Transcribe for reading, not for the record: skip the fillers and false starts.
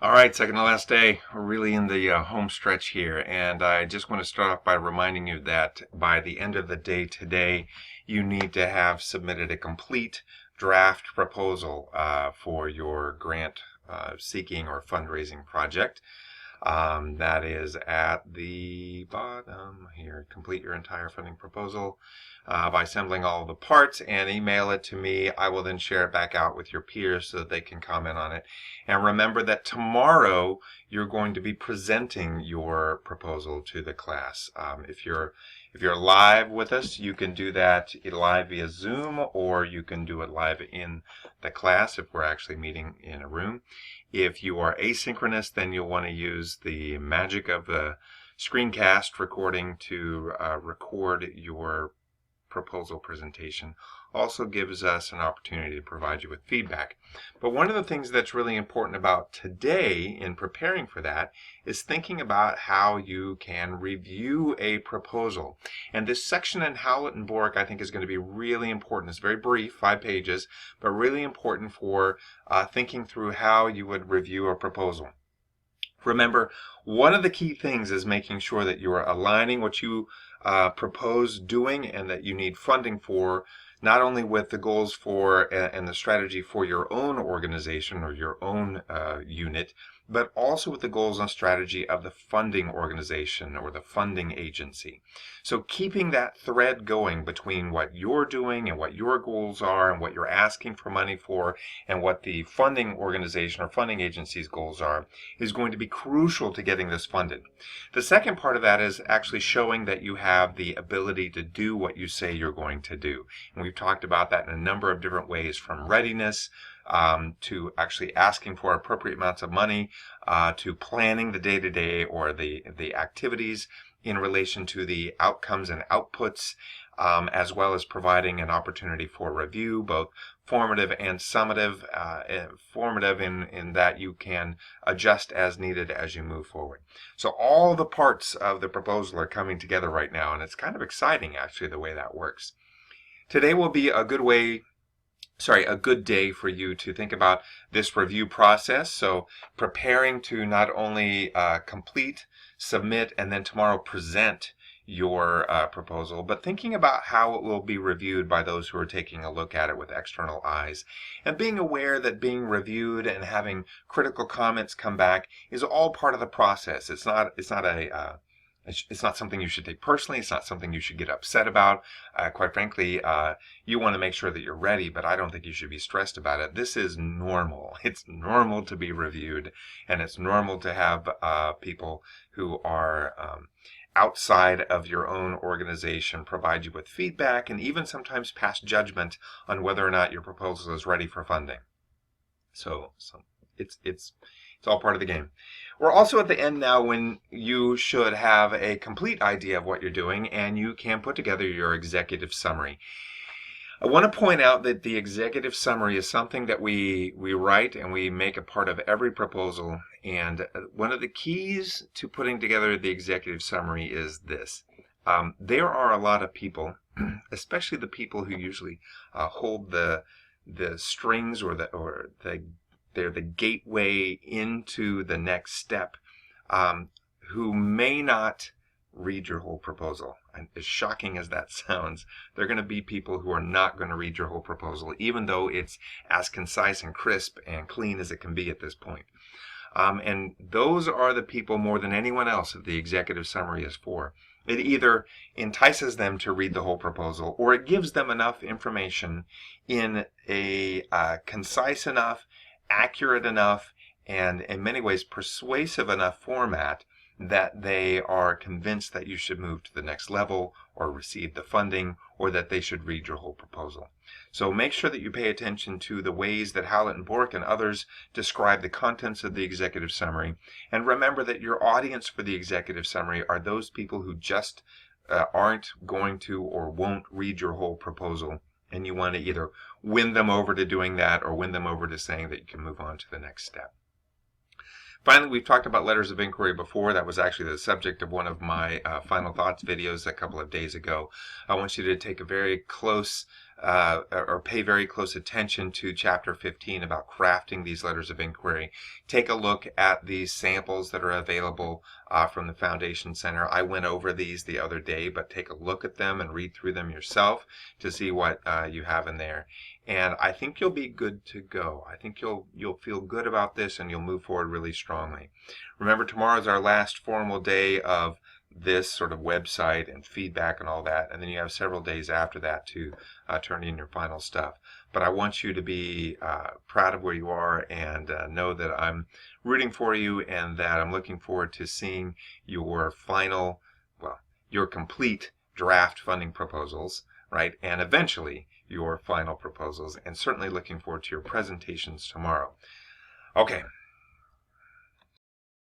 All right, second to last day. We're really in the home stretch here, and I just want to start off by reminding you that by the end of the day today, you need to have submitted a complete draft proposal for your grant seeking or fundraising project. That is at the bottom here. Complete your entire funding proposal by assembling all of the parts and email it to me. I will then share it back out with your peers so that they can comment on it. And remember that tomorrow you're going to be presenting your proposal to the class. If you're live with us, you can do that live via Zoom, or you can do it live in the class if we're actually meeting in a room. If you are asynchronous, then you'll want to use the magic of the screencast recording to record your proposal presentation. Also gives us an opportunity to provide you with feedback. But one of the things that's really important about today in preparing for that is thinking about how you can review a proposal. And this section in Howlett and Bork I think is going to be really important. It's very brief, 5 pages, but really important for thinking through how you would review a proposal. Remember, one of the key things is making sure that you are aligning what you propose doing and that you need funding for, not only with the goals for and the strategy for your own organization or your own unit, but also with the goals and strategy of the funding organization or the funding agency. So keeping that thread going between what you're doing and what your goals are and what you're asking for money for and what the funding organization or funding agency's goals are is going to be crucial to getting this funded. The second part of that is actually showing that you have the ability to do what you say you're going to do. And we've talked about that in a number of different ways, from readiness to actually asking for appropriate amounts of money, to planning the day-to-day or the activities in relation to the outcomes and outputs, as well as providing an opportunity for review, both formative and summative. Formative in that you can adjust as needed as you move forward. So all the parts of the proposal are coming together right now, and it's kind of exciting actually the way that works. Today will be a good day for you to think about this review process. So preparing to not only complete, submit, and then tomorrow present your proposal, but thinking about how it will be reviewed by those who are taking a look at it with external eyes, and being aware that being reviewed and having critical comments come back is all part of the process. It's not something you should take personally. It's not something you should get upset about. Quite frankly, you want to make sure that you're ready, but I don't think you should be stressed about it. This is normal. It's normal to be reviewed, and it's normal to have people who are outside of your own organization provide you with feedback and even sometimes pass judgment on whether or not your proposal is ready for funding. So it's all part of the game. We're also at the end now when you should have a complete idea of what you're doing and you can put together your executive summary. I want to point out that the executive summary is something that we write and we make a part of every proposal. And one of the keys to putting together the executive summary is this. There are a lot of people, especially the people who usually hold the strings or they're the gateway into the next step, who may not read your whole proposal. And as shocking as that sounds, there are going to be people who are not going to read your whole proposal, even though it's as concise and crisp and clean as it can be at this point. And those are the people more than anyone else that the executive summary is for. It either entices them to read the whole proposal, or it gives them enough information in a concise enough, accurate enough, and in many ways persuasive enough format that they are convinced that you should move to the next level or receive the funding, or that they should read your whole proposal. So make sure that you pay attention to the ways that Howlett and Bork and others describe the contents of the executive summary, and remember that your audience for the executive summary are those people who just aren't going to or won't read your whole proposal, and you want to either win them over to doing that or win them over to saying that you can move on to the next step. Finally, we've talked about letters of inquiry before. That was actually the subject of one of my final thoughts videos a couple of days ago. I want you to take a very close or pay very close attention to Chapter 15 about crafting these letters of inquiry. Take a look at these samples that are available from the Foundation Center. I went over these the other day, but take a look at them and read through them yourself to see what you have in there. And I think you'll be good to go. I think you'll feel good about this, and you'll move forward really strongly. Remember, tomorrow is our last formal day of this sort of website and feedback and all that, and then you have several days after that to turn in your final stuff. But I want you to be proud of where you are, and know that I'm rooting for you, and that I'm looking forward to seeing your final, well, your complete draft funding proposals, right? And eventually your final proposals, and certainly looking forward to your presentations tomorrow. Okay,